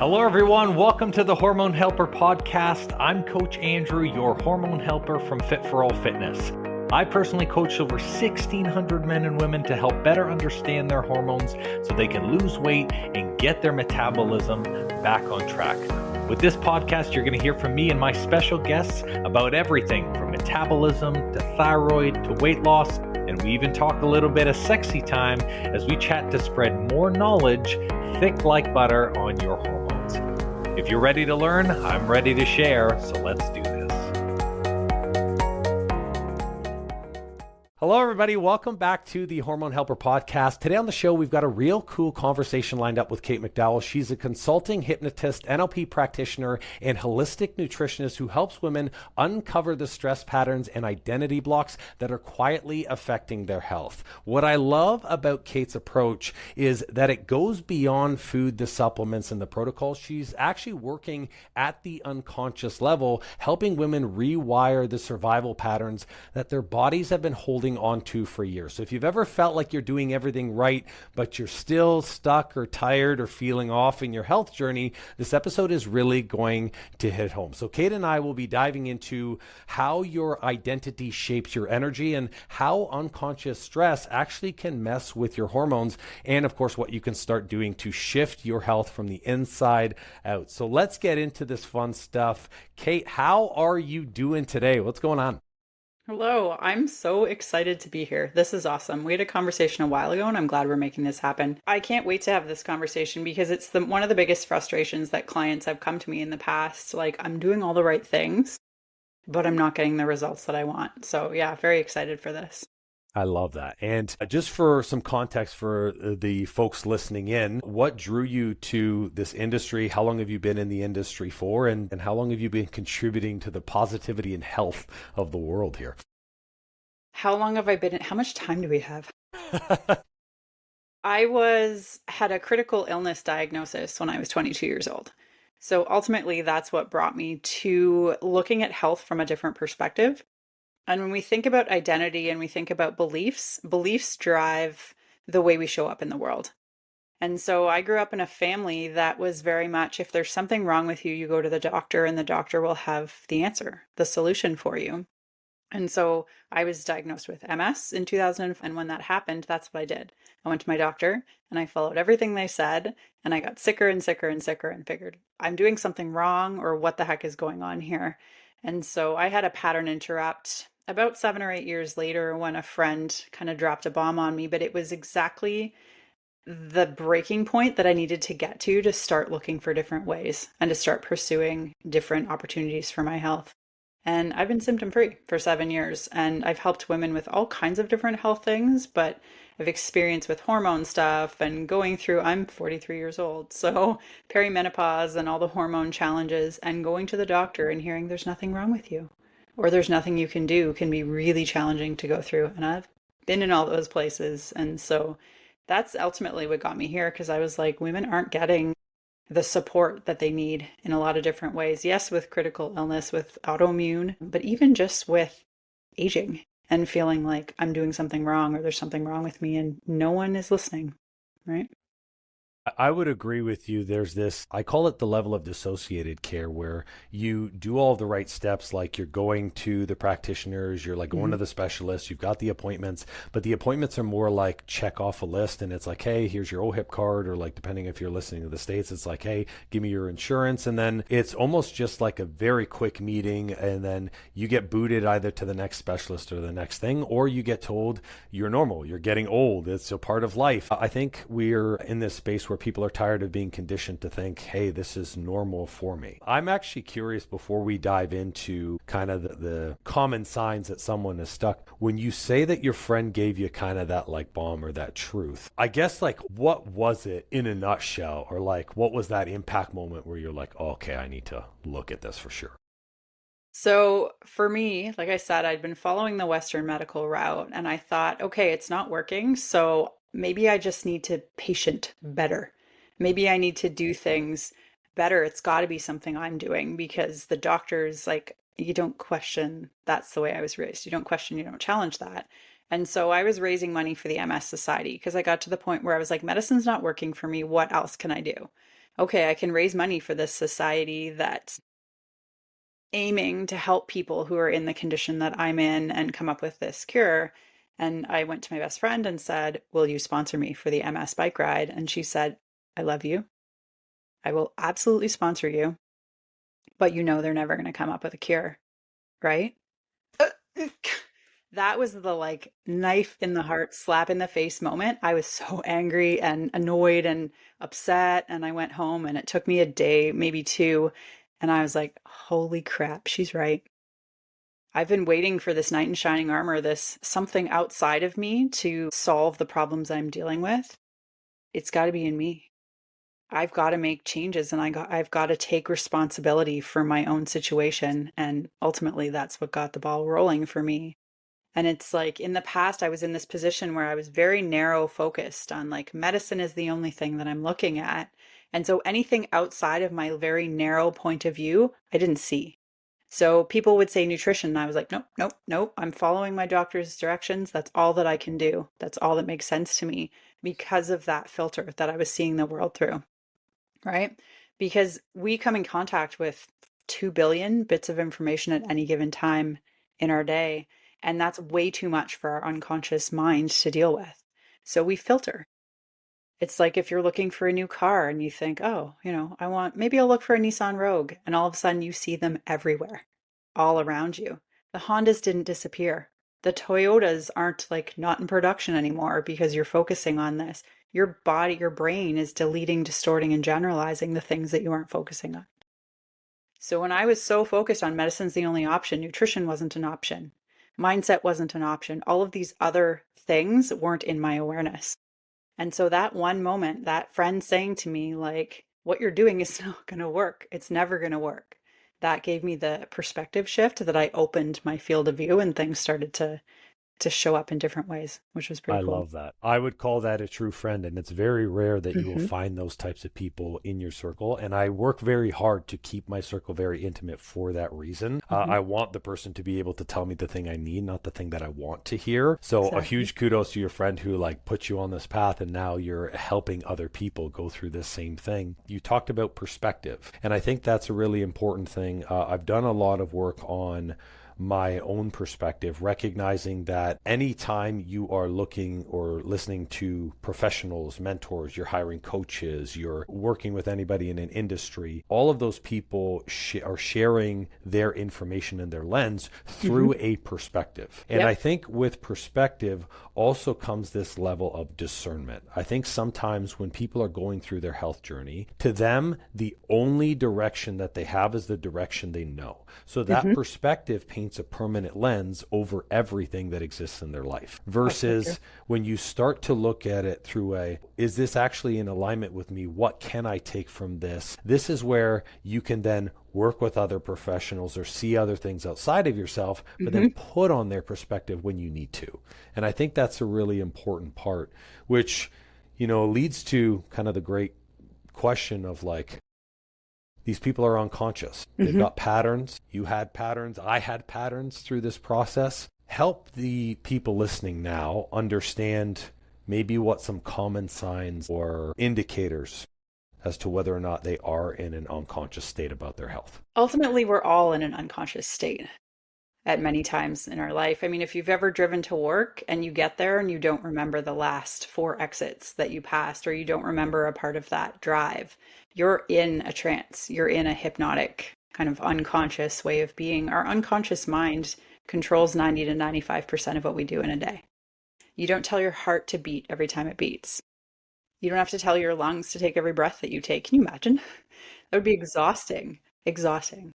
Hello, everyone. Welcome to the Hormone Helper Podcast. I'm Coach Andrew, your hormone helper from Fit for All Fitness. I personally coach over 1,600 men and women to help better understand their hormones so they can lose weight and get their metabolism back on track. With this podcast, you're going to hear from me and my special guests about everything from metabolism to thyroid to weight loss. And we even talk a little bit of sexy time as we chat to spread more knowledge, thick like butter, on your hormones. If you're ready to learn, I'm ready to share, so let's do this. Hello, everybody. Welcome back to the Hormone Helper Podcast. Today on the show, we've got a real cool conversation lined up with Kate McDowell. She's a consulting hypnotist, NLP practitioner, and holistic nutritionist who helps women uncover the stress patterns and identity blocks that are quietly affecting their health. What I love about Kate's approach is that it goes beyond food, the supplements, and the protocols. She's actually working at the unconscious level, helping women rewire the survival patterns that their bodies have been holding onto for years. So if you've ever felt like you're doing everything right, but you're still stuck or tired or feeling off in your health journey, this episode is really going to hit home. So Kate and I will be diving into how your identity shapes your energy and how unconscious stress actually can mess with your hormones, and of course what you can start doing to shift your health from the inside out. So let's get into this fun stuff. Kate, how are you doing today? What's going on? Hello, I'm so excited to be here. This is awesome. We had a conversation a while ago and I'm glad we're making this happen. I can't wait to have this conversation because it's one of the biggest frustrations that clients have come to me in the past. Like, I'm doing all the right things, but I'm not getting the results that I want. So yeah, very excited for this. I love that. And just for some context for the folks listening in, what drew you to this industry? How long have you been in the industry for? And how long have you been contributing to the positivity and health of the world here? How long have I been how much time do we have? I had a critical illness diagnosis when I was 22 years old. So ultimately, that's what brought me to looking at health from a different perspective. And when we think about identity and we think about beliefs drive the way we show up in the world. And so I grew up in a family that was very much, if there's something wrong with you, you go to the doctor and the doctor will have the answer, the solution for you. And so I was diagnosed with MS in 2000. And when that happened, that's what I did. I went to my doctor and I followed everything they said. And I got sicker and sicker and sicker and figured I'm doing something wrong, or what the heck is going on here? And so I had a pattern interrupt about 7 or 8 years later when a friend kind of dropped a bomb on me, but it was exactly the breaking point that I needed to get to start looking for different ways and to start pursuing different opportunities for my health. And I've been symptom-free for 7 years, and I've helped women with all kinds of different health things, but I've experienced with hormone stuff and going through, I'm 43 years old, so perimenopause and all the hormone challenges, and going to the doctor and hearing there's nothing wrong with you, or there's nothing you can do, can be really challenging to go through. And I've been in all those places. And so that's ultimately what got me here, because I was like, women aren't getting the support that they need in a lot of different ways. Yes, with critical illness, with autoimmune, but even just with aging and feeling like I'm doing something wrong or there's something wrong with me and no one is listening, right? I would agree with you. There's this, I call it the level of dissociated care, where you do all the right steps, like you're going to the practitioners, you're like going to the specialists, you've got the appointments, but the appointments are more like check off a list, and it's like, hey, here's your OHIP card, or like, depending if you're listening to the States, it's like, hey, give me your insurance. And then it's almost just like a very quick meeting, and then you get booted either to the next specialist or the next thing, or you get told you're normal, you're getting old, it's a part of life. I think we're in this space where people are tired of being conditioned to think, hey, this is normal for me. I'm actually curious, before we dive into kind of the common signs that someone is stuck, when you say that your friend gave you kind of that like bomb or that truth, I guess, like, what was it in a nutshell? Or like, what was that impact moment where you're like, oh, okay, I need to look at this for sure? So for me, like I said, I'd been following the Western medical route and I thought, okay, it's not working. So maybe I just need to patient better. Maybe I need to do things better. It's got to be something I'm doing, because the doctors, like, you don't question. That's the way I was raised. You don't question, you don't challenge that. And so I was raising money for the MS Society because I got to the point where I was like, medicine's not working for me. What else can I do? okay, I can raise money for this society that's aiming to help people who are in the condition that I'm in and come up with this cure. And I went to my best friend and said, will you sponsor me for the MS bike ride? And she said, I love you. I will absolutely sponsor you, but you know they're never going to come up with a cure, right? That was the like knife in the heart, slap in the face moment. I was so angry and annoyed and upset. And I went home and it took me a day, maybe two. And I was like, holy crap, she's right. I've been waiting for this knight in shining armor, this something outside of me to solve the problems I'm dealing with. It's got to be in me. I've got to make changes and I've got to take responsibility for my own situation. And ultimately, that's what got the ball rolling for me. And it's like in the past, I was in this position where I was very narrow focused on like medicine is the only thing that I'm looking at. And so anything outside of my very narrow point of view, I didn't see. So people would say nutrition, and I was like, nope, nope, nope. I'm following my doctor's directions. That's all that I can do. That's all that makes sense to me because of that filter that I was seeing the world through, right? Because we come in contact with 2 billion bits of information at any given time in our day. And that's way too much for our unconscious mind to deal with. So we filter. It's like if you're looking for a new car and you think, oh, maybe I'll look for a Nissan Rogue. And all of a sudden you see them everywhere, all around you. The Hondas didn't disappear. The Toyotas aren't like not in production anymore because you're focusing on this. Your body, your brain is deleting, distorting, and generalizing the things that you aren't focusing on. So when I was so focused on medicine's the only option, nutrition wasn't an option. Mindset wasn't an option. All of these other things weren't in my awareness. And so that one moment, that friend saying to me, like, what you're doing is not going to work. It's never going to work. That gave me the perspective shift that I opened my field of view and things started to show up in different ways, which was I pretty cool. love that. I would call that a true friend. And it's very rare that you will Mm-hmm. find those types of people in your circle. And I work very hard to keep my circle very intimate for that reason. Mm-hmm. I want the person to be able to tell me the thing I need, not the thing that I want to hear. So a Exactly. huge kudos to your friend who like put you on this path. And now you're helping other people go through this same thing. You talked about perspective. And I think that's a really important thing. I've done a lot of work on my own perspective, recognizing that anytime you are looking or listening to professionals, mentors, you're hiring coaches, you're working with anybody in an industry, all of those people are sharing their information and their lens through a perspective. And Yep. I think with perspective also comes this level of discernment. I think sometimes when people are going through their health journey, to them, the only direction that they have is the direction they know. So that perspective paints a permanent lens over everything that exists in their life versus when you start to look at it through is this actually in alignment with me? What can I take from this? This is where you can then work with other professionals or see other things outside of yourself, but then put on their perspective when you need to. And I think that's a really important part, which, leads to kind of the great question of like, these people are unconscious. They've got patterns. You had patterns. I had patterns through this process. Help the people listening now understand maybe what some common signs or indicators as to whether or not they are in an unconscious state about their health. Ultimately, we're all in an unconscious state at many times in our life. I mean, if you've ever driven to work and you get there and you don't remember the last 4 exits that you passed, or you don't remember a part of that drive, you're in a trance. You're in a hypnotic kind of unconscious way of being. Our unconscious mind controls 90 to 95% of what we do in a day. You don't tell your heart to beat every time it beats. You don't have to tell your lungs to take every breath that you take. Can you imagine? That would be exhausting. Exhausting.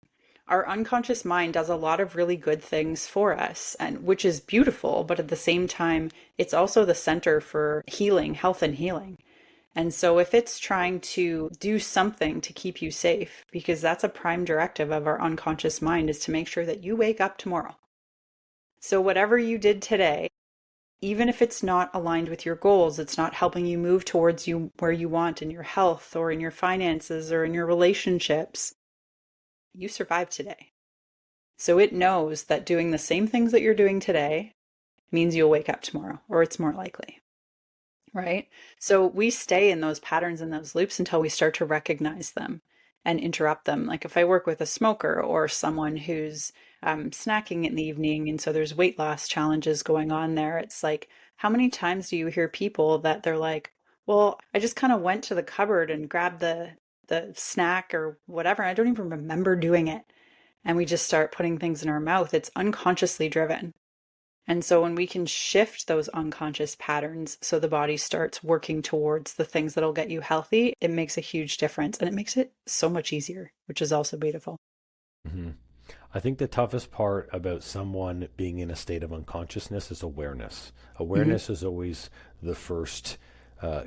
Our unconscious mind does a lot of really good things for us, and which is beautiful, but at the same time, it's also the center for healing, health and healing. And so if it's trying to do something to keep you safe, because that's a prime directive of our unconscious mind, is to make sure that you wake up tomorrow. So whatever you did today, even if it's not aligned with your goals, it's not helping you move towards you where you want in your health or in your finances or in your relationships, you survived today. So it knows that doing the same things that you're doing today means you'll wake up tomorrow, or it's more likely. right? So we stay in those patterns and those loops until we start to recognize them and interrupt them. Like if I work with a smoker or someone who's snacking in the evening, and so there's weight loss challenges going on there, it's like, how many times do you hear people that they're like, well, I just kind of went to the cupboard and grabbed the snack or whatever. I don't even remember doing it. And we just start putting things in our mouth. It's unconsciously driven. And so when we can shift those unconscious patterns so the body starts working towards the things that'll get you healthy, it makes a huge difference and it makes it so much easier, which is also beautiful. Mm-hmm. I think the toughest part about someone being in a state of unconsciousness is awareness. Awareness is always the first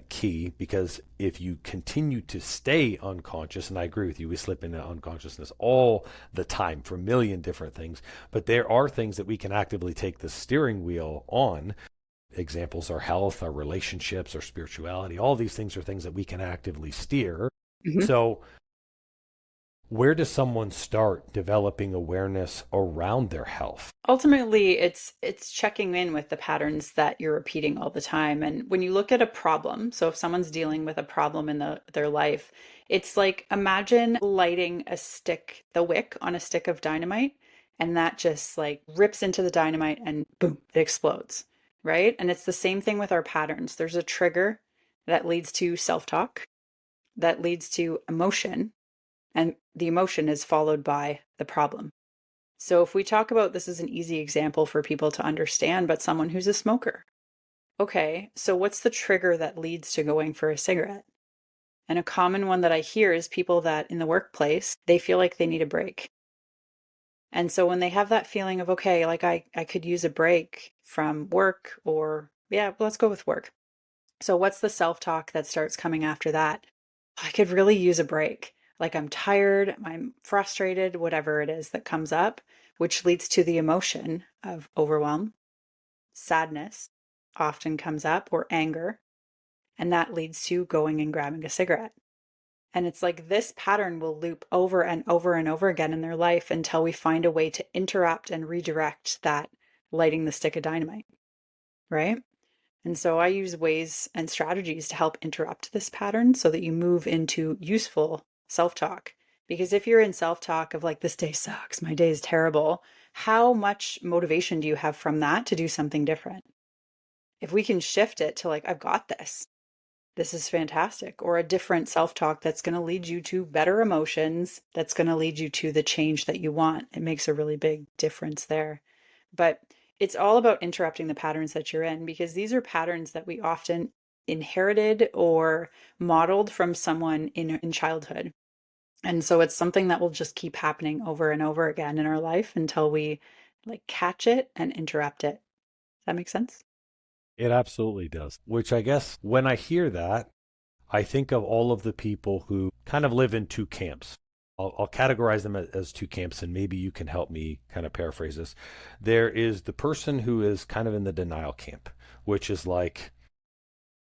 key, because if you continue to stay unconscious, and I agree with you, we slip into unconsciousness all the time for a million different things, but there are things that we can actively take the steering wheel on. Examples are health, our relationships, our spirituality. All these things are things that we can actively steer. Mm-hmm. So where does someone start developing awareness around their health? Ultimately, it's checking in with the patterns that you're repeating all the time. And when you look at a problem, so if someone's dealing with a problem in their life, it's like imagine lighting the wick on a stick of dynamite, and that just like rips into the dynamite and boom, it explodes, right? And it's the same thing with our patterns. There's a trigger that leads to self-talk, that leads to emotion, and the emotion is followed by the problem. So if we talk about, this is an easy example for people to understand, but someone who's a smoker. Okay, so what's the trigger that leads to going for a cigarette? And a common one that I hear is people that in the workplace, they feel like they need a break. And so when they have that feeling of, okay, like I could use a break from work, or yeah, let's go with work. So what's the self-talk that starts coming after that? I could really use a break. Like I'm tired, I'm frustrated, whatever it is that comes up, which leads to the emotion of overwhelm. Sadness often comes up, or anger, and that leads to going and grabbing a cigarette. And it's like this pattern will loop over and over and over again in their life until we find a way to interrupt and redirect that lighting the stick of dynamite, right? And so I use ways and strategies to help interrupt this pattern so that you move into useful self-talk. Because if you're in self-talk of like, this day sucks, my day is terrible, how much motivation do you have from that to do something different? If we can shift it to like, I've got this, this is fantastic, or a different self-talk that's going to lead you to better emotions, that's going to lead you to the change that you want, it makes a really big difference there. But it's all about interrupting the patterns that you're in, because these are patterns that we often inherited or modeled from someone in childhood. And so it's something that will just keep happening over and over again in our life until we like catch it and interrupt it. Does that make sense? It absolutely does. Which I guess when I hear that, I think of all of the people who kind of live in two camps. I'll categorize them as two camps, and maybe you can help me kind of paraphrase this. There is the person who is kind of in the denial camp, which is like,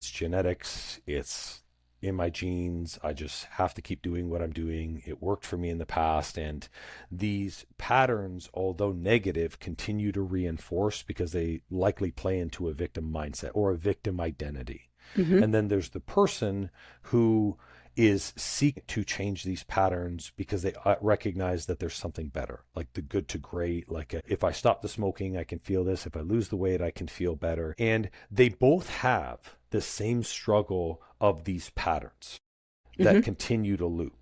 it's genetics, it's in my genes, I just have to keep doing what I'm doing. It worked for me in the past. And these patterns, although negative, continue to reinforce because they likely play into a victim mindset or a victim identity. Mm-hmm. And then there's the person who is seeking to change these patterns because they recognize that there's something better, like the good to great, like if I stop the smoking, I can feel this. If I lose the weight, I can feel better. And they both have the same struggle of these patterns that continue to loop.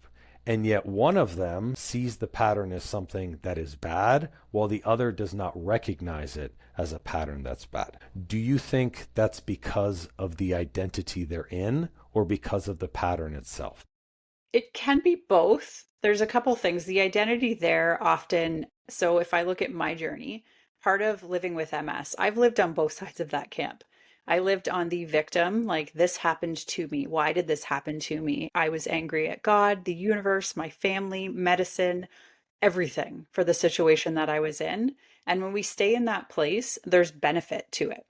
And yet one of them sees the pattern as something that is bad, while the other does not recognize it as a pattern that's bad. Do you think that's because of the identity they're in, or because of the pattern itself? It can be both. There's a couple things. The identity there often, so if I look at my journey, part of living with MS, I've lived on both sides of that camp. I lived on the victim, like this happened to me. Why did this happen to me? I was angry at God, the universe, my family, medicine, everything for the situation that I was in. And when we stay in that place, there's benefit to it.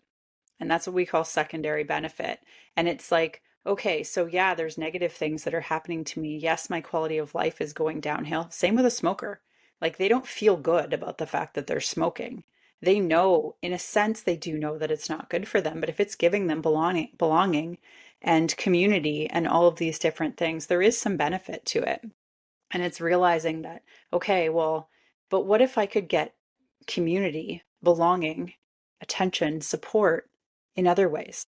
And that's what we call secondary benefit. And it's like, okay, so yeah, there's negative things that are happening to me. Yes, my quality of life is going downhill. Same with a smoker. Like they don't feel good about the fact that they're smoking. They know, in a sense, they do know that it's not good for them, but if it's giving them belonging and community and all of these different things, there is some benefit to it. And it's realizing that, okay, well, but what if I could get community, belonging, attention, support in other ways?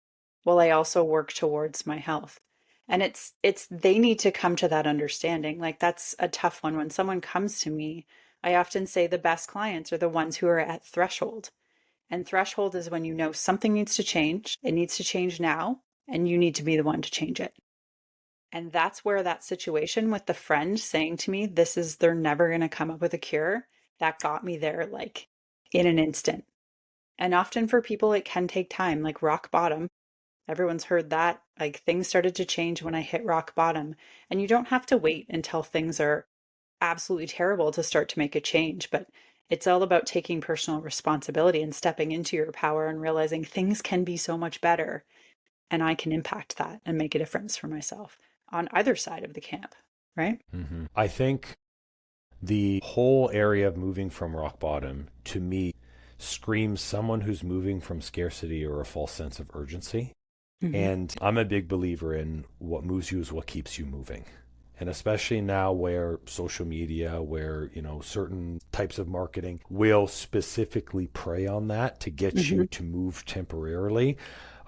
While I also work towards my health. And it's they need to come to that understanding. Like that's a tough one. When someone comes to me, I often say the best clients are the ones who are at threshold. And threshold is when you know something needs to change, it needs to change now, and you need to be the one to change it. And that's where that situation with the friend saying to me, they're never going to come up with a cure, that got me there like in an instant. And often for people, it can take time, like rock bottom. Everyone's heard that. Like things started to change when I hit rock bottom. And you don't have to wait until things are absolutely terrible to start to make a change. But it's all about taking personal responsibility and stepping into your power and realizing things can be so much better. And I can impact that and make a difference for myself on either side of the camp, right? Mm-hmm. I think the whole area of moving from rock bottom to me screams someone who's moving from scarcity or a false sense of urgency. Mm-hmm. And I'm a big believer in what moves you is what keeps you moving. And especially now where social media, where, certain types of marketing will specifically prey on that to get mm-hmm. you to move temporarily.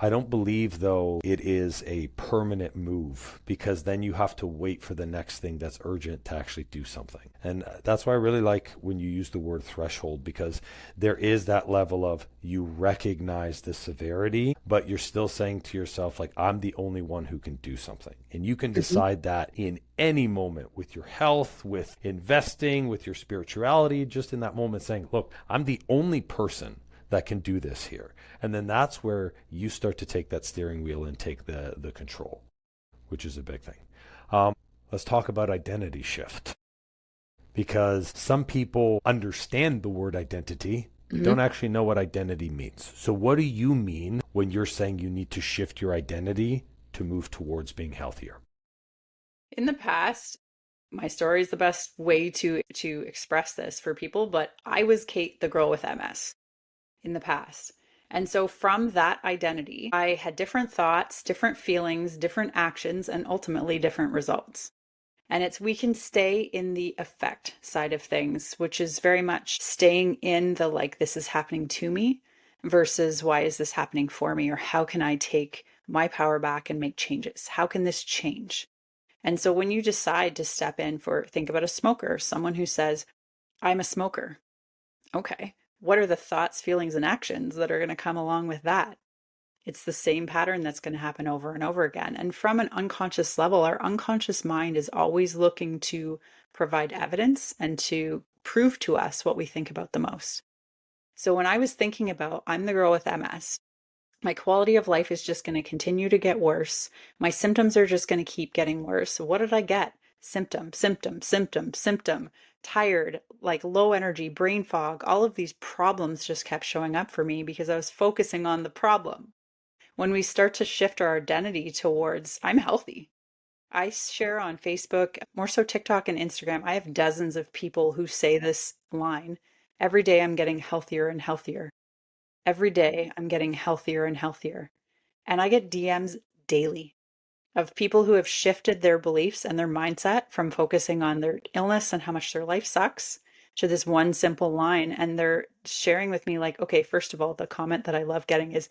I don't believe, though, it is a permanent move, because then you have to wait for the next thing that's urgent to actually do something. And that's why I really like when you use the word threshold, because there is that level of you recognize the severity, but you're still saying to yourself, like, I'm the only one who can do something. And you can decide that in any moment with your health, with investing, with your spirituality, just in that moment saying, look, I'm the only person that can do this here. And then that's where you start to take that steering wheel and take the control, which is a big thing. Let's talk about identity shift, because some people understand the word identity, but mm-hmm. don't actually know what identity means. So what do you mean when you're saying you need to shift your identity to move towards being healthier? In the past, my story is the best way to express this for people, but I was Kate, the girl with MS. In the past. And so from that identity, I had different thoughts, different feelings, different actions, and ultimately different results. And we can stay in the effect side of things, which is very much staying in the like, this is happening to me versus why is this happening for me? Or how can I take my power back and make changes? How can this change? And so when you decide to step in think about a smoker, someone who says, I'm a smoker. Okay. What are the thoughts, feelings, and actions that are going to come along with that? It's the same pattern that's going to happen over and over again. And from an unconscious level, our unconscious mind is always looking to provide evidence and to prove to us what we think about the most. So when I was thinking about, I'm the girl with MS, my quality of life is just going to continue to get worse. My symptoms are just going to keep getting worse. What did I get? Symptom, symptom, symptom, symptom. Tired, like low energy, brain fog, all of these problems just kept showing up for me because I was focusing on the problem. When we start to shift our identity towards, I'm healthy. I share on Facebook, more so TikTok and Instagram, I have dozens of people who say this line. Every day I'm getting healthier and healthier. Every day I'm getting healthier and healthier. And I get DMs daily of people who have shifted their beliefs and their mindset from focusing on their illness and how much their life sucks to this one simple line. And they're sharing with me like, okay, first of all, the comment that I love getting is,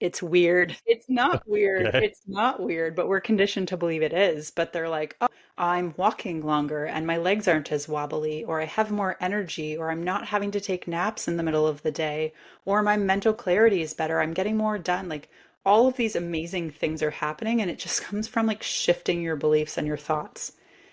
it's weird. It's not weird. Okay. It's not weird, but we're conditioned to believe it is. But they're like, oh, I'm walking longer and my legs aren't as wobbly, or I have more energy, or I'm not having to take naps in the middle of the day, or my mental clarity is better. I'm getting more done. Like, all of these amazing things are happening, and it just comes from like shifting your beliefs and your thoughts.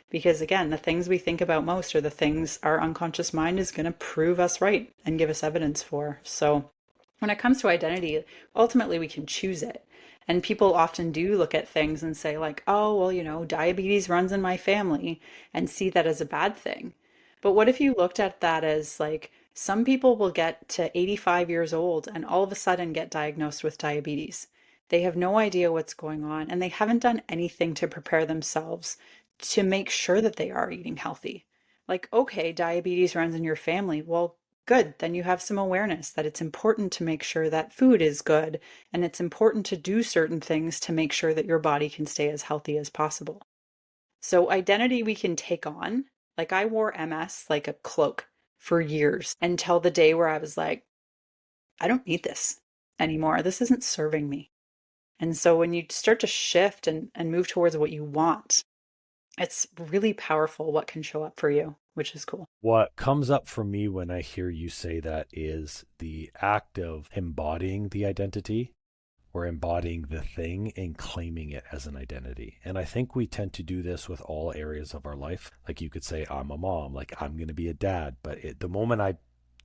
Because again, the things we think about most are the things our unconscious mind is going to prove us right and give us evidence for. So when it comes to identity, ultimately we can choose it. And people often do look at things and say like, oh, well, diabetes runs in my family, and see that as a bad thing. But what if you looked at that as like, some people will get to 85 years old and all of a sudden get diagnosed with diabetes. They have no idea what's going on, and they haven't done anything to prepare themselves to make sure that they are eating healthy. Like, okay, diabetes runs in your family. Well, good. Then you have some awareness that it's important to make sure that food is good, and it's important to do certain things to make sure that your body can stay as healthy as possible. So identity we can take on. Like I wore MS like a cloak for years until the day where I was like, I don't need this anymore. This isn't serving me. And so when you start to shift and move towards what you want, it's really powerful what can show up for you, which is cool. What comes up for me when I hear you say that is the act of embodying the identity or embodying the thing and claiming it as an identity. And I think we tend to do this with all areas of our life. Like you could say, I'm a mom, like I'm going to be a dad. But the moment I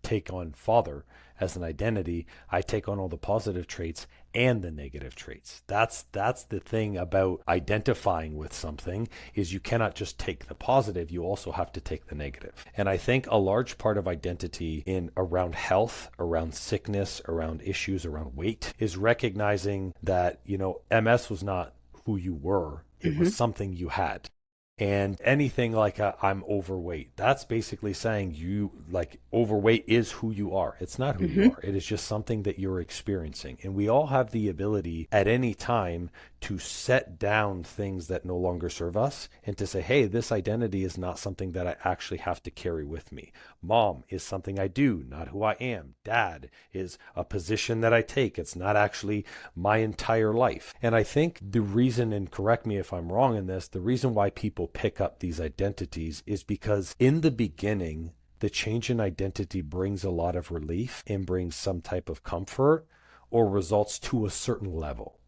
take on father as an identity, I take on all the positive traits and the negative traits. That's the thing about identifying with something, is you cannot just take the positive, you also have to take the negative. And I think a large part of identity in around health, around sickness, around issues, around weight is recognizing that, MS was not who you were. It was something you had. And anything like I'm overweight, that's basically saying you like overweight is who you are. It's not who you are. It is just something that you're experiencing. And we all have the ability at any time to set down things that no longer serve us and to say, hey, this identity is not something that I actually have to carry with me. Mom is something I do, not who I am. Dad is a position that I take. It's not actually my entire life. And I think the reason, and correct me if I'm wrong in this, the reason why people pick up these identities is because in the beginning, the change in identity brings a lot of relief and brings some type of comfort or results to a certain level.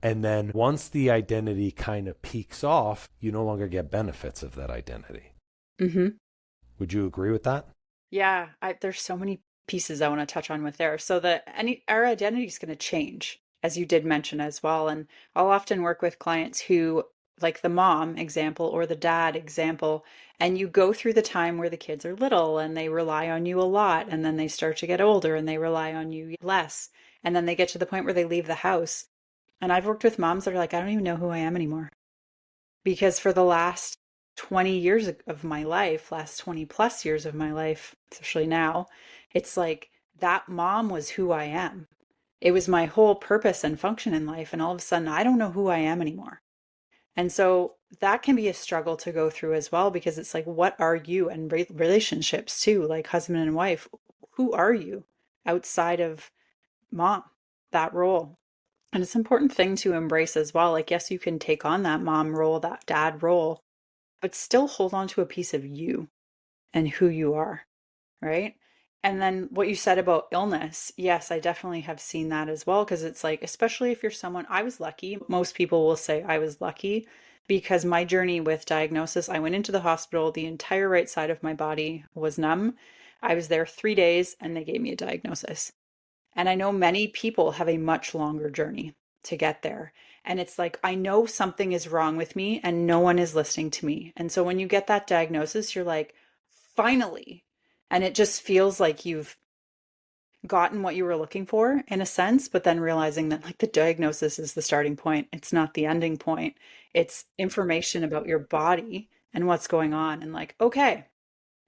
And then once the identity kind of peaks off, you no longer get benefits of that identity. Would you agree with that? Yeah, there's so many pieces I want to touch on with there. So our identity is going to change, as you did mention as well. And I'll often work with clients who, like the mom example or the dad example, and you go through the time where the kids are little and they rely on you a lot, and then they start to get older and they rely on you less. And then they get to the point where they leave the house. And I've worked with moms that are like, I don't even know who I am anymore. Because for the last 20 years of my life, last 20 plus years of my life, especially now, it's like that mom was who I am. It was my whole purpose and function in life. And all of a sudden, I don't know who I am anymore. And so that can be a struggle to go through as well, because it's like, what are you? And relationships too, like husband and wife, who are you outside of mom, that role? And it's an important thing to embrace as well. Like, yes, you can take on that mom role, that dad role, but still hold on to a piece of you and who you are, right? And then what you said about illness, yes, I definitely have seen that as well, because it's like, especially if you're someone, I was lucky. Most people will say I was lucky because my journey with diagnosis, I went into the hospital, the entire right side of my body was numb. I was there 3 days and they gave me a diagnosis. And I know many people have a much longer journey to get there. And it's like, I know something is wrong with me and no one is listening to me. And so when you get that diagnosis, you're like, finally. And it just feels like you've gotten what you were looking for in a sense, but then realizing that like the diagnosis is the starting point. It's not the ending point. It's information about your body and what's going on. And like, okay,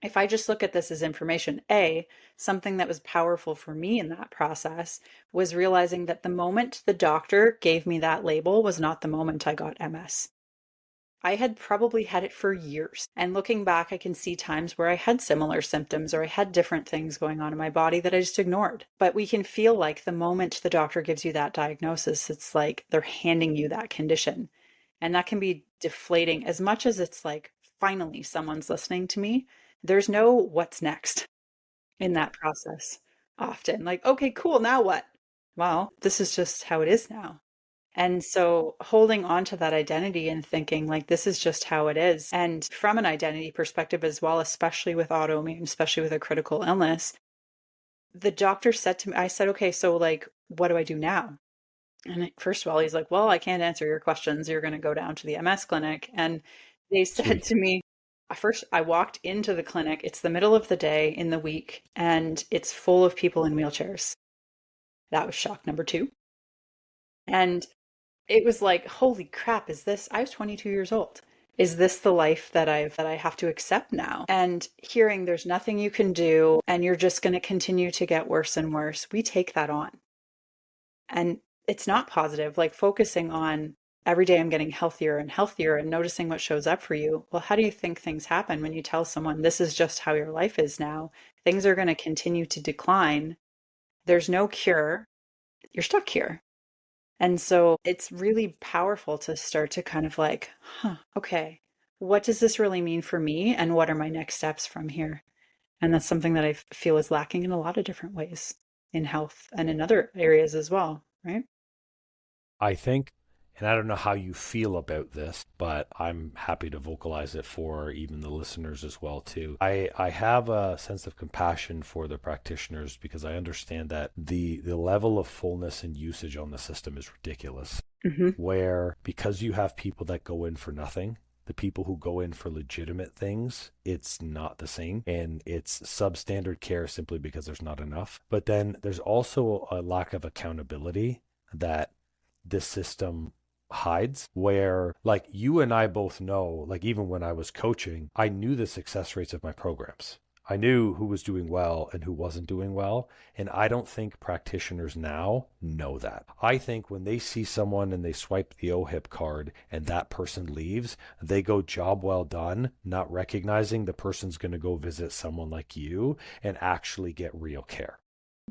if I just look at this as information, something that was powerful for me in that process was realizing that the moment the doctor gave me that label was not the moment I got MS. I had probably had it for years. And looking back, I can see times where I had similar symptoms or I had different things going on in my body that I just ignored. But we can feel like the moment the doctor gives you that diagnosis, it's like they're handing you that condition. And that can be deflating as much as it's like, finally, someone's listening to me. There's no what's next in that process often. Like, okay, cool, now what? Well, this is just how it is now. And so holding on to that identity and thinking like, this is just how it is. And from an identity perspective as well, especially with autoimmune, especially with a critical illness, the doctor said to me, I said, okay, so like, what do I do now? And first of all, he's like, well, I can't answer your questions. You're going to go down to the MS clinic. And they said to me, first, I walked into the clinic. It's the middle of the day in the week, and it's full of people in wheelchairs. That was shock number 2. And it was like, holy crap, I was 22 years old. Is this the life that I have to accept now? And hearing there's nothing you can do and you're just going to continue to get worse and worse, we take that on. And it's not positive, like focusing on every day I'm getting healthier and healthier and noticing what shows up for you. Well, how do you think things happen when you tell someone this is just how your life is now? Things are going to continue to decline. There's no cure. You're stuck here. And so it's really powerful to start to kind of like, okay, what does this really mean for me? And what are my next steps from here? And that's something that I feel is lacking in a lot of different ways in health and in other areas as well, right? I think, and I don't know how you feel about this, but I'm happy to vocalize it for even the listeners as well too. I have a sense of compassion for the practitioners because I understand that the level of fullness and usage on the system is ridiculous. Where because you have people that go in for nothing, the people who go in for legitimate things, it's not the same. And it's substandard care simply because there's not enough. But then there's also a lack of accountability that this system hides, where like you and I both know, like even when I was coaching, I knew the success rates of my programs. I knew who was doing well and who wasn't doing well. And I don't think practitioners now know that. I think when they see someone and they swipe the OHIP card and that person leaves, they go job well done, not recognizing the person's going to go visit someone like you and actually get real care.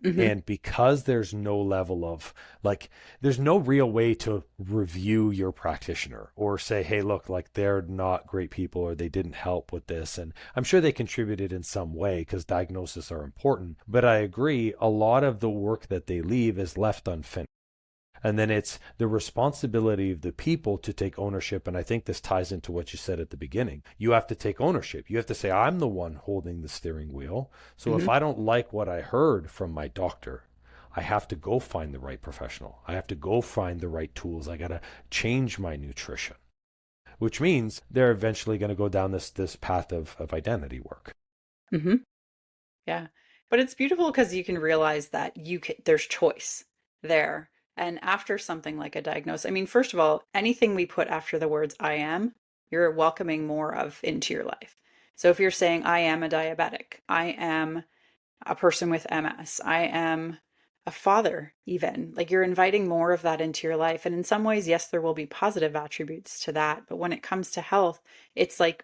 And because there's no level of like, there's no real way to review your practitioner or say, hey, look, like they're not great people or they didn't help with this. And I'm sure they contributed in some way because diagnoses are important. But I agree, a lot of the work that they leave is left unfinished. And then it's the responsibility of the people to take ownership. And I think this ties into what you said at the beginning. You have to take ownership. You have to say, I'm the one holding the steering wheel. So if I don't like what I heard from my doctor, I have to go find the right professional. I have to go find the right tools. I got to change my nutrition, which means they're eventually going to go down this path of identity work. Yeah. But it's beautiful because you can realize that there's choice there. And after something like a diagnosis, I mean, first of all, anything we put after the words I am, you're welcoming more of into your life. So if you're saying, I am a diabetic, I am a person with MS, I am a father, even, like you're inviting more of that into your life. And in some ways, yes, there will be positive attributes to that. But when it comes to health, it's like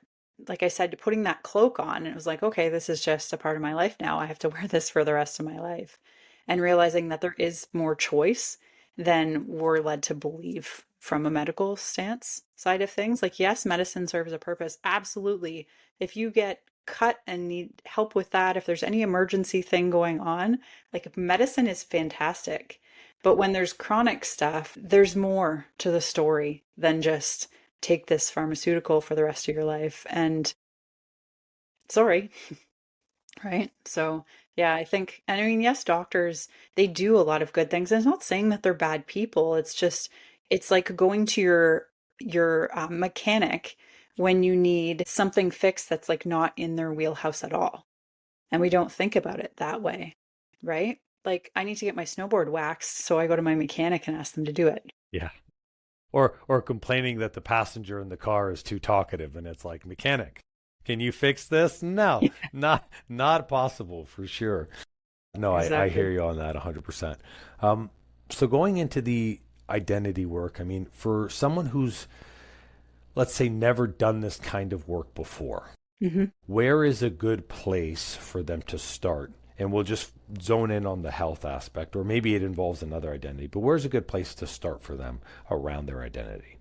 I said, putting that cloak on, and it was like, okay, this is just a part of my life now. I have to wear this for the rest of my life. And realizing that there is more choice than we're led to believe from a medical stance side of things. Like, yes, medicine serves a purpose. Absolutely. If you get cut and need help with that, if there's any emergency thing going on, like medicine is fantastic. But when there's chronic stuff, there's more to the story than just take this pharmaceutical for the rest of your life. And sorry. Right. So, yeah, I think, and I mean, yes, doctors, they do a lot of good things. And it's not saying that they're bad people. It's just, it's like going to your mechanic when you need something fixed that's like not in their wheelhouse at all. And we don't think about it that way, right? Like, I need to get my snowboard waxed, so I go to my mechanic and ask them to do it. Yeah. Or complaining that the passenger in the car is too talkative and it's like, mechanic, can you fix this? No, not possible for sure. No, exactly. I hear you on that 100%. So going into the identity work, I mean, for someone who's, let's say, never done this kind of work before, where is a good place for them to start? And we'll just zone in on the health aspect, or maybe it involves another identity, but where's a good place to start for them around their identity?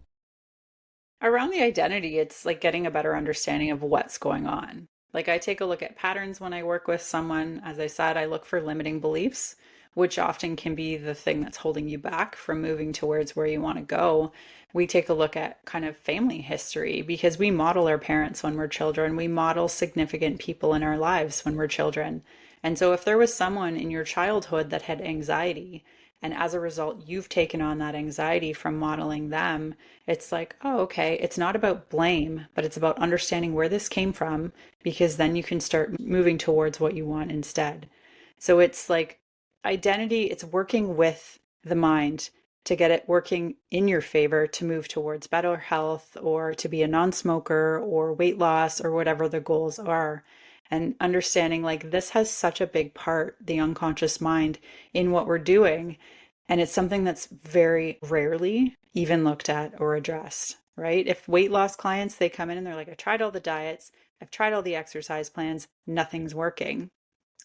Around the identity, it's like getting a better understanding of what's going on. Like, I take a look at patterns when I work with someone. As I said, I look for limiting beliefs, which often can be the thing that's holding you back from moving towards where you want to go. We take a look at kind of family history because we model our parents when we're children. We model significant people in our lives when we're children. And so if there was someone in your childhood that had anxiety, and as a result, you've taken on that anxiety from modeling them, it's like, oh, okay, it's not about blame, but it's about understanding where this came from, because then you can start moving towards what you want instead. So it's like identity, it's working with the mind to get it working in your favor to move towards better health or to be a non-smoker or weight loss or whatever the goals are. And understanding like this has such a big part, the unconscious mind, in what we're doing. And it's something that's very rarely even looked at or addressed, right? If weight loss clients, they come in and they're like, I tried all the diets, I've tried all the exercise plans, nothing's working.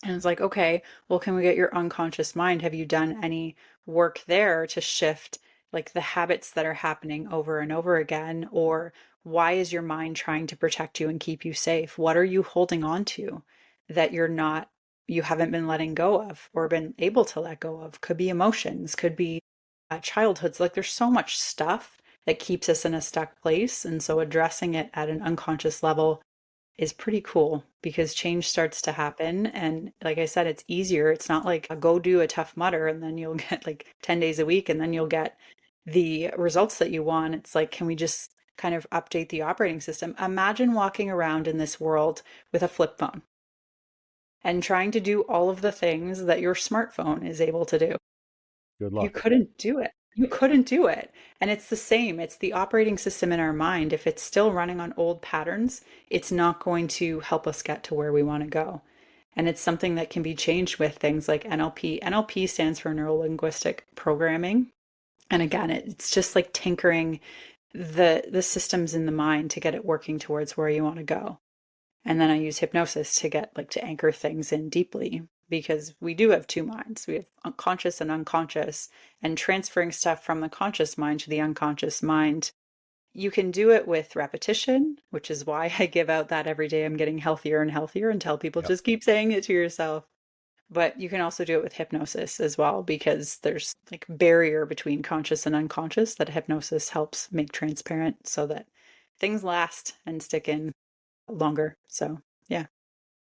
And it's like, okay, well, can we get your unconscious mind? Have you done any work there to shift like the habits that are happening over and over again? Or why is your mind trying to protect you and keep you safe? What are you holding on to that you haven't been letting go of or been able to let go of? Could be emotions, could be childhoods. Like there's so much stuff that keeps us in a stuck place. And so addressing it at an unconscious level is pretty cool because change starts to happen. And like I said, it's easier. It's not like go do a Tough Mudder and then you'll get like 10 days a week and then you'll get the results that you want. It's like, can we just kind of update the operating system? Imagine walking around in this world with a flip phone and trying to do all of the things that your smartphone is able to do. Good You luck. couldn't do it. You couldn't do it. And it's the same. It's the operating system in our mind. If it's still running on old patterns, it's not going to help us get to where we want to go. And it's something that can be changed with things like NLP. NLP stands for neuro linguistic programming. And again, it's just like tinkering the systems in the mind to get it working towards where you want to go. And then I use hypnosis to get like to anchor things in deeply because we do have two minds. We have conscious and unconscious, and transferring stuff from the conscious mind to the unconscious mind. You can do it with repetition, which is why I give out that every day I'm getting healthier and healthier and tell people Yep. just keep saying it to yourself. But you can also do it with hypnosis as well because there's like barrier between conscious and unconscious that hypnosis helps make transparent so that things last and stick in longer. So, yeah.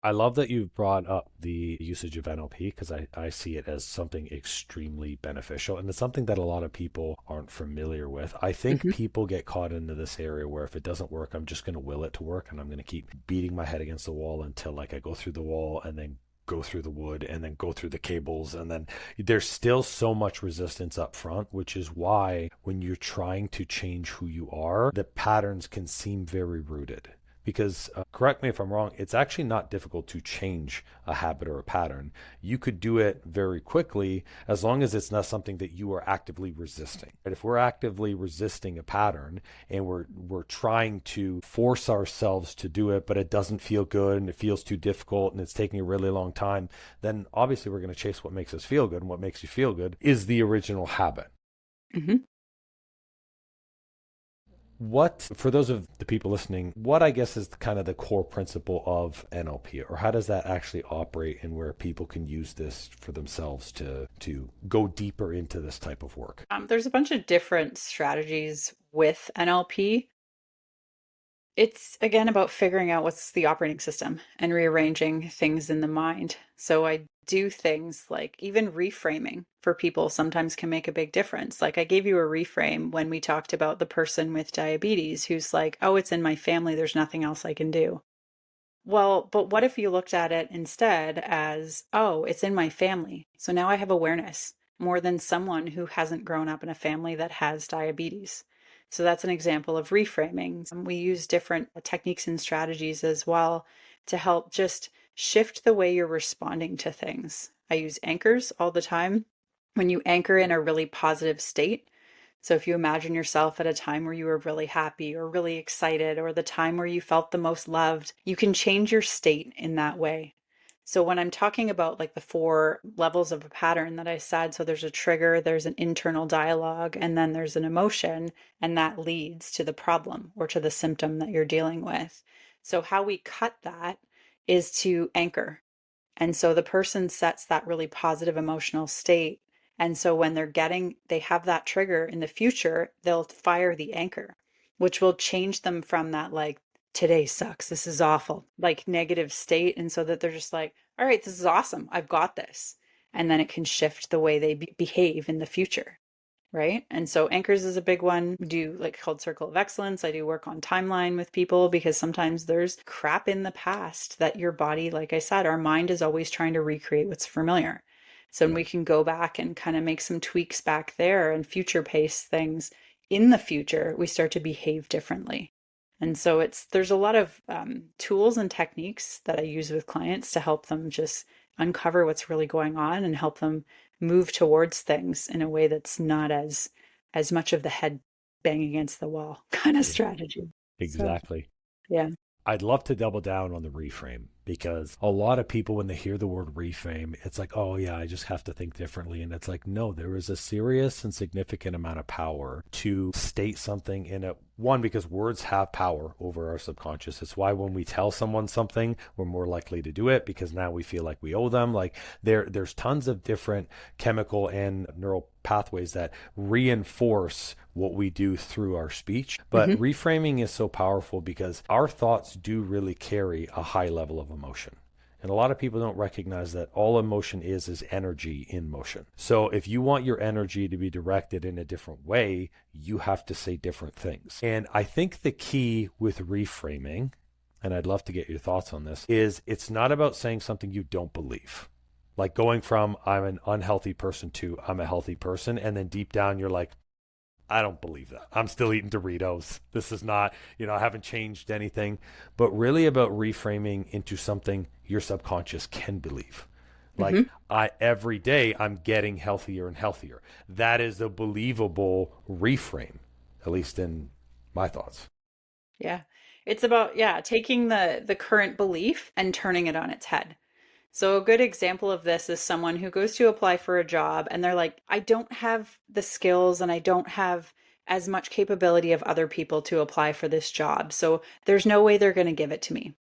I love that you've brought up the usage of NLP because I see it as something extremely beneficial. And it's something that a lot of people aren't familiar with. I think people get caught into this area where if it doesn't work, I'm just going to will it to work. And I'm going to keep beating my head against the wall until like I go through the wall and then go through the wood and then go through the cables. And then there's still so much resistance up front, which is why when you're trying to change who you are, the patterns can seem very rooted. Because correct me if I'm wrong, it's actually not difficult to change a habit or a pattern. You could do it very quickly as long as it's not something that you are actively resisting. But if we're actively resisting a pattern and we're trying to force ourselves to do it, but it doesn't feel good and it feels too difficult and it's taking a really long time, then obviously we're going to chase what makes us feel good, and what makes you feel good is the original habit. Mm-hmm. What, for those of the people listening, what I guess is kind of the core principle of NLP, or how does that actually operate and where people can use this for themselves to go deeper into this type of work? There's a bunch of different strategies with NLP. It's again about figuring out what's the operating system and rearranging things in the mind. So I do things like even reframing for people sometimes can make a big difference. Like I gave you a reframe when we talked about the person with diabetes who's like, oh, it's in my family. There's nothing else I can do. Well, but what if you looked at it instead as, oh, it's in my family. So now I have awareness more than someone who hasn't grown up in a family that has diabetes. So that's an example of reframing. We use different techniques and strategies as well to help just shift the way you're responding to things. I use anchors all the time. When you anchor in a really positive state, so if you imagine yourself at a time where you were really happy or really excited, or the time where you felt the most loved, you can change your state in that way. So when I'm talking about like the 4 levels of a pattern that I said, so there's a trigger, there's an internal dialogue, and then there's an emotion, and that leads to the problem or to the symptom that you're dealing with. So how we cut that is to anchor. And so the person sets that really positive emotional state. And so when they have that trigger in the future, they'll fire the anchor, which will change them from that, like, today sucks, this is awful, like negative state. And so that they're just like, all right, this is awesome, I've got this. And then it can shift the way they behave in the future. Right. And so anchors is a big one. We do like called Circle of Excellence. I do work on timeline with people because sometimes there's crap in the past that your body, like I said, our mind is always trying to recreate what's familiar. So we can go back and kind of make some tweaks back there and future pace things. In the future, we start to behave differently. And so there's a lot of tools and techniques that I use with clients to help them just uncover what's really going on and help them move towards things in a way that's not as much of the head bang against the wall kind of strategy. Exactly. So, yeah. I'd love to double down on the reframe, because a lot of people, when they hear the word reframe, it's like, oh yeah, I just have to think differently. And it's like, no, there is a serious and significant amount of power to state something in it. One, because words have power over our subconscious. It's why when we tell someone something, we're more likely to do it, because now we feel like we owe them. Like there's tons of different chemical and neural pathways that reinforce what we do through our speech. But reframing is so powerful because our thoughts do really carry a high level of emotion. And a lot of people don't recognize that all emotion is energy in motion. So if you want your energy to be directed in a different way, you have to say different things. And I think the key with reframing, and I'd love to get your thoughts on this, is it's not about saying something you don't believe. Like going from I'm an unhealthy person to I'm a healthy person. And then deep down, you're like, I don't believe that. I'm still eating Doritos. This is not, I haven't changed anything. But really about reframing into something your subconscious can believe. Like every day I'm getting healthier and healthier. That is a believable reframe, at least in my thoughts. Yeah. It's about, taking the current belief and turning it on its head. So a good example of this is someone who goes to apply for a job and they're like, I don't have the skills and I don't have as much capability of other people to apply for this job. So there's no way they're going to give it to me.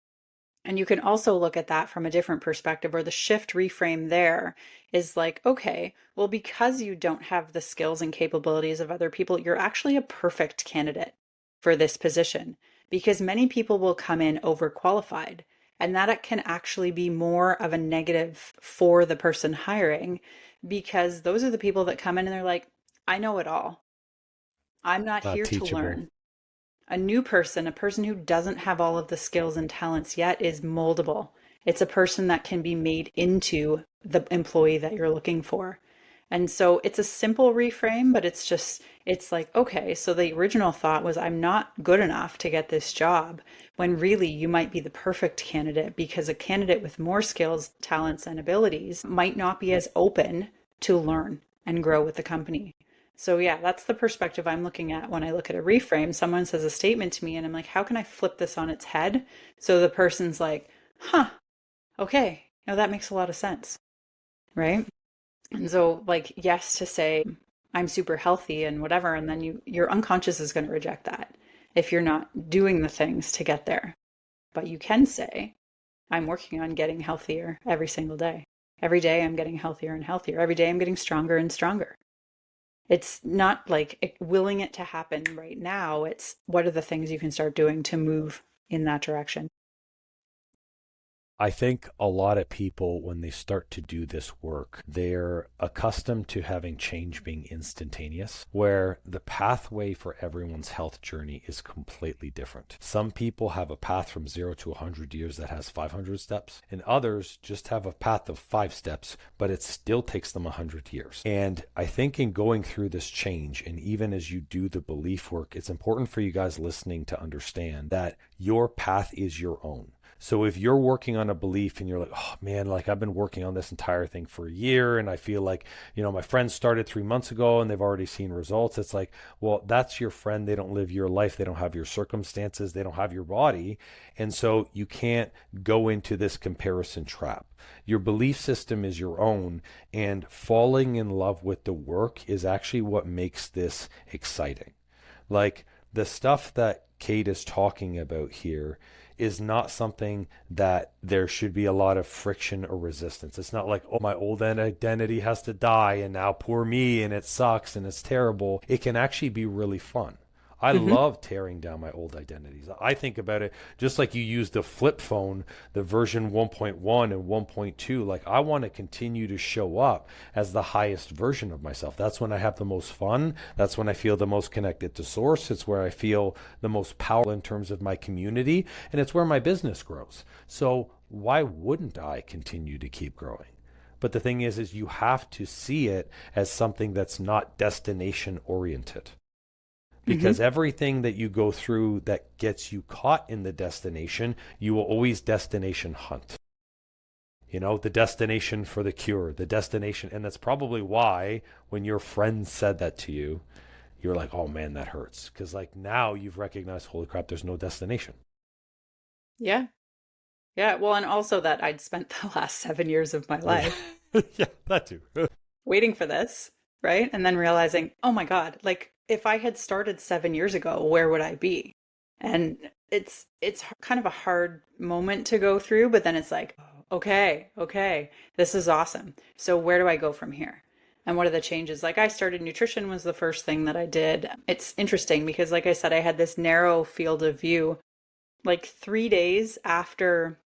And you can also look at that from a different perspective, where the shift reframe there is like, okay, well, because you don't have the skills and capabilities of other people, you're actually a perfect candidate for this position, because many people will come in overqualified. And that can actually be more of a negative for the person hiring, because those are the people that come in and they're like, I know it all. I'm not here to learn. A new person, a person who doesn't have all of the skills and talents yet, is moldable. It's a person that can be made into the employee that you're looking for. And so it's a simple reframe, but it's like, okay, so the original thought was I'm not good enough to get this job, when really you might be the perfect candidate, because a candidate with more skills, talents, and abilities might not be as open to learn and grow with the company. So yeah, that's the perspective I'm looking at when I look at a reframe. Someone says a statement to me and I'm like, how can I flip this on its head? So the person's like, okay, now that makes a lot of sense, right? And so like, yes, to say I'm super healthy and whatever, and then your unconscious is going to reject that if you're not doing the things to get there. But you can say, I'm working on getting healthier every single day. Every day I'm getting healthier and healthier. Every day I'm getting stronger and stronger. It's not like willing it to happen right now. It's what are the things you can start doing to move in that direction. I think a lot of people, when they start to do this work, they're accustomed to having change being instantaneous, where the pathway for everyone's health journey is completely different. Some people have a path from 0 to 100 years that has 500 steps, and others just have a path of 5 steps, but it still takes them 100 years. And I think in going through this change, and even as you do the belief work, it's important for you guys listening to understand that your path is your own. So if you're working on a belief and you're like, oh man, like I've been working on this entire thing for a year and I feel like, my friends started 3 months ago and they've already seen results. It's like, well, that's your friend. They don't live your life. They don't have your circumstances. They don't have your body. And so you can't go into this comparison trap. Your belief system is your own, and falling in love with the work is actually what makes this exciting. Like the stuff that Kate is talking about here is not something that there should be a lot of friction or resistance. It's not like, oh, my old identity has to die and now poor me and it sucks and it's terrible. It can actually be really fun. I love tearing down my old identities. I think about it just like you use the flip phone, the version 1.1 and 1.2. Like I want to continue to show up as the highest version of myself. That's when I have the most fun. That's when I feel the most connected to source. It's where I feel the most powerful in terms of my community, and it's where my business grows. So why wouldn't I continue to keep growing? But the thing is you have to see it as something that's not destination oriented. Because everything that you go through that gets you caught in the destination, you will always destination hunt. You know, the destination for the cure, the destination. And that's probably why when your friend said that to you, you're like, oh man, that hurts. Because like now you've recognized, holy crap, there's no destination. Yeah. Yeah. Well, and also that I'd spent the last 7 years of my life Yeah, that too. waiting for this, right? And then realizing, oh my God, like if I had started 7 years ago, where would I be? And it's kind of a hard moment to go through, but then it's like, okay, this is awesome. So where do I go from here? And what are the changes? Like I started nutrition was the first thing that I did. It's interesting because like I said, I had this narrow field of view. Like 3 days after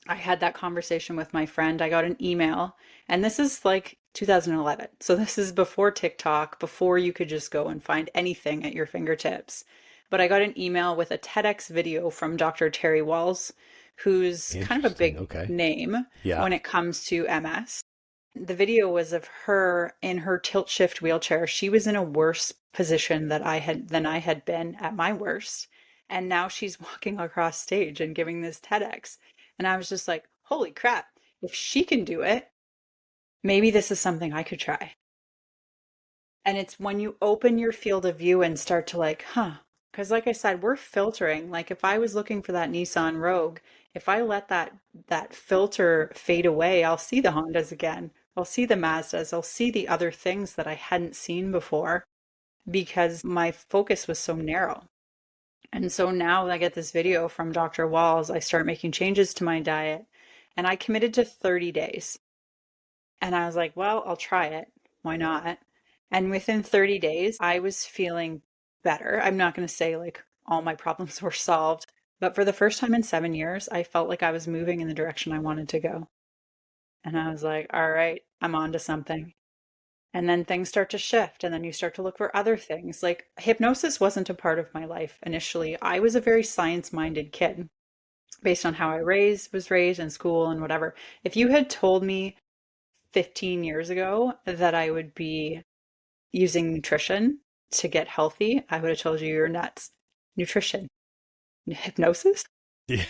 I had that conversation with my friend, I got an email, and this is like 2011. So this is before TikTok, before you could just go and find anything at your fingertips. But I got an email with a TEDx video from Dr. Terry Walls, who's kind of a big name when it comes to MS. The video was of her in her tilt shift wheelchair. She was in a worse position than I had been at my worst. And now she's walking across stage and giving this TEDx. And I was just like, holy crap, if she can do it, maybe this is something I could try. And it's when you open your field of view and start to like, because like I said, we're filtering. Like if I was looking for that Nissan Rogue, if I let that filter fade away, I'll see the Hondas again. I'll see the Mazdas. I'll see the other things that I hadn't seen before because my focus was so narrow. And so now I get this video from Dr. Walls. I start making changes to my diet and I committed to 30 days. And I was like, well, I'll try it. Why not? And within 30 days, I was feeling better. I'm not going to say like all my problems were solved, but for the first time in 7 years, I felt like I was moving in the direction I wanted to go. And I was like, all right, I'm on to something. And then things start to shift. And then you start to look for other things. Like hypnosis wasn't a part of my life initially. I was a very science-minded kid based on how I was raised in school and whatever. If you had told me 15 years ago that I would be using nutrition to get healthy, I would have told you you're nuts. Nutrition. Hypnosis? Yeah.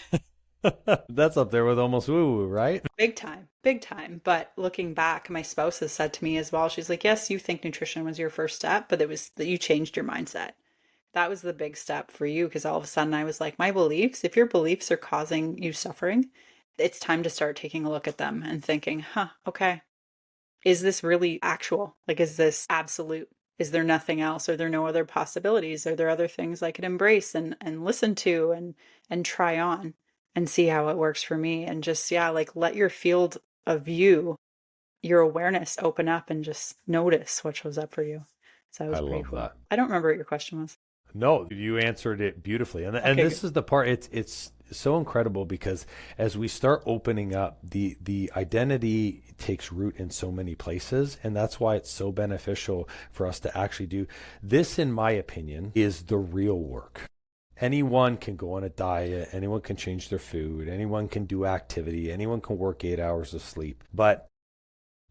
That's up there with almost woo-woo, right? Big time, big time. But looking back, my spouse has said to me as well, she's like, yes, you think nutrition was your first step, but it was that you changed your mindset. That was the big step for you because all of a sudden I was like, my beliefs, if your beliefs are causing you suffering, it's time to start taking a look at them and thinking, okay, is this really actual? Like, is this absolute? Is there nothing else? Are there no other possibilities? Are there other things I could embrace and listen to and try on and see how it works for me? And just, like let your field of view, your awareness open up and just notice what shows up for you. So that was pretty cool. That. I don't remember what your question was. No, you answered it beautifully. And this is the part, it's so incredible because as we start opening up, the identity takes root in so many places. And that's why it's so beneficial for us to actually do this, in my opinion, is the real work. Anyone can go on a diet, anyone can change their food, anyone can do activity, anyone can work 8 hours of sleep. But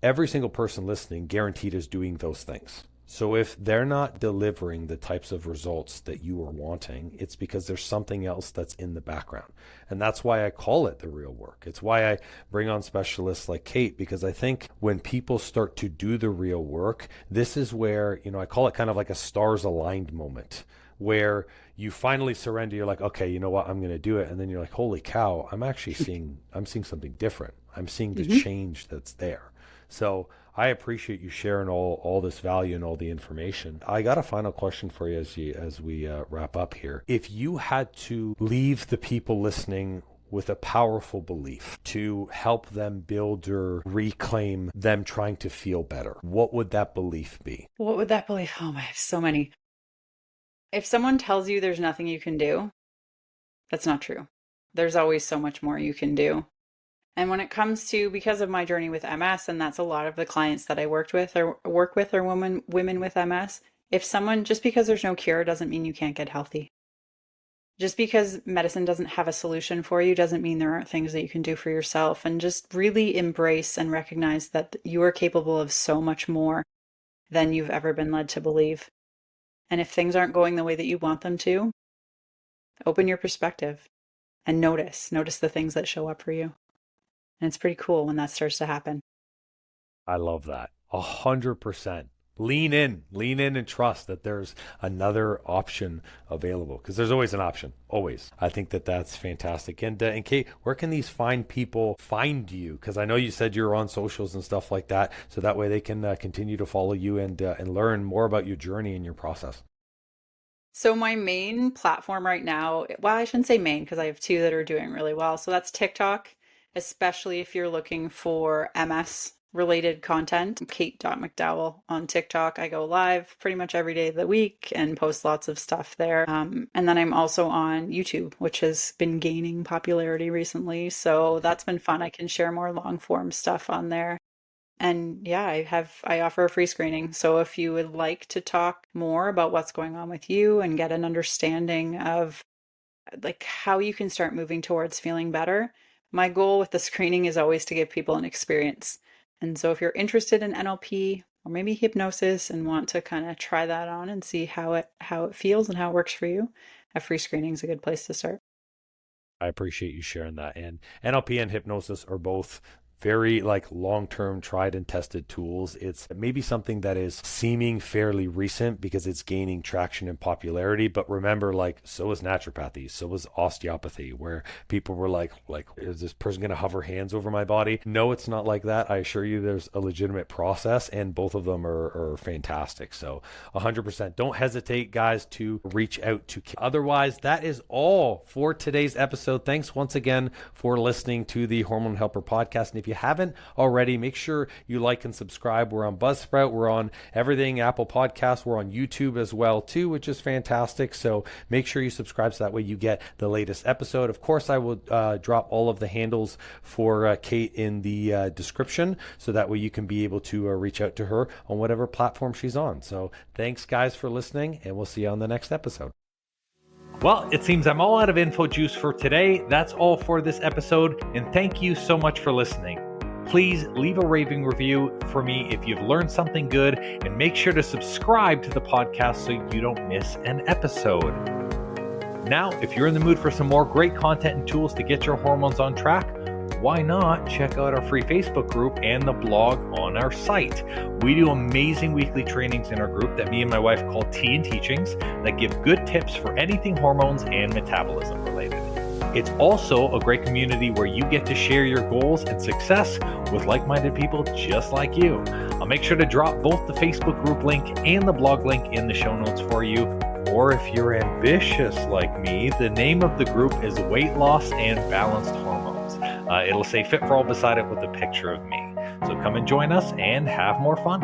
every single person listening guaranteed is doing those things. So if they're not delivering the types of results that you are wanting, it's because there's something else that's in the background. And that's why I call it the real work. It's why I bring on specialists like Kate, because I think when people start to do the real work, this is where, I call it kind of like a stars aligned moment where you finally surrender. You're like, okay, you know what? I'm going to do it. And then you're like, holy cow, I'm seeing something different. I'm seeing the change that's there. So I appreciate you sharing all this value and all the information. I got a final question for you as we wrap up here. If you had to leave the people listening with a powerful belief to help them build or reclaim them trying to feel better, what would that belief be? What would that belief? Oh, I have so many. If someone tells you there's nothing you can do, that's not true. There's always so much more you can do. And when it comes to, because of my journey with MS, and that's a lot of the clients that I work with are women with MS, if someone, just because there's no cure doesn't mean you can't get healthy. Just because medicine doesn't have a solution for you doesn't mean there aren't things that you can do for yourself. And just really embrace and recognize that you are capable of so much more than you've ever been led to believe. And if things aren't going the way that you want them to, open your perspective and notice the things that show up for you. And it's pretty cool when that starts to happen. I love that. 100%. Lean in and trust that there's another option available, because there's always an option, always. I think that that's fantastic. And Kate, where can these fine people find you? Because I know you said you're on socials and stuff like that, so that way they can continue to follow you and learn more about your journey and your process. So my main platform right now, well, I shouldn't say main because I have two that are doing really well. So that's TikTok, especially if you're looking for MS related content. Kate.McDowell on TikTok. I go live pretty much every day of the week and post lots of stuff there. And then I'm also on YouTube, which has been gaining popularity recently. So that's been fun. I can share more long form stuff on there. And yeah, I offer a free screening. So if you would like to talk more about what's going on with you and get an understanding of like how you can start moving towards feeling better, my goal with the screening is always to give people an experience. And so if you're interested in NLP or maybe hypnosis and want to kind of try that on and see how it feels and how it works for you, a free screening is a good place to start. I appreciate you sharing that. And NLP and hypnosis are both very long-term tried and tested tools. It's maybe something that is seeming fairly recent because it's gaining traction and popularity. But remember, so is naturopathy, so is osteopathy, where people were like, is this person going to hover hands over my body? No, it's not like that. I assure you there's a legitimate process, and both of them are fantastic. So 100%. Don't hesitate, guys, to reach out to Kate. Otherwise, that is all for today's episode. Thanks once again for listening to the Hormone Helper Podcast. And if you haven't already, make sure you like and subscribe. We're on Buzzsprout, we're on everything, Apple Podcasts, we're on YouTube as well too, which is fantastic. So make sure you subscribe so that way you get the latest episode. Of course, I will drop all of the handles for Kate in the description, so that way you can be able to reach out to her on whatever platform she's on. So thanks, guys, for listening, and we'll see you on the next episode. Well, it seems I'm all out of info juice for today. That's all for this episode, and thank you so much for listening. Please leave a raving review for me if you've learned something good, and make sure to subscribe to the podcast so you don't miss an episode. Now, if you're in the mood for some more great content and tools to get your hormones on track, why not check out our free Facebook group and the blog on our site? We do amazing weekly trainings in our group that me and my wife call Tea and Teachings that give good tips for anything hormones and metabolism related. It's also a great community where you get to share your goals and success with like-minded people just like you. I'll make sure to drop both the Facebook group link and the blog link in the show notes for you. Or if you're ambitious like me, the name of the group is Weight Loss and Balanced Hormones. It'll say Fit for All beside it with a picture of me. So come and join us and have more fun.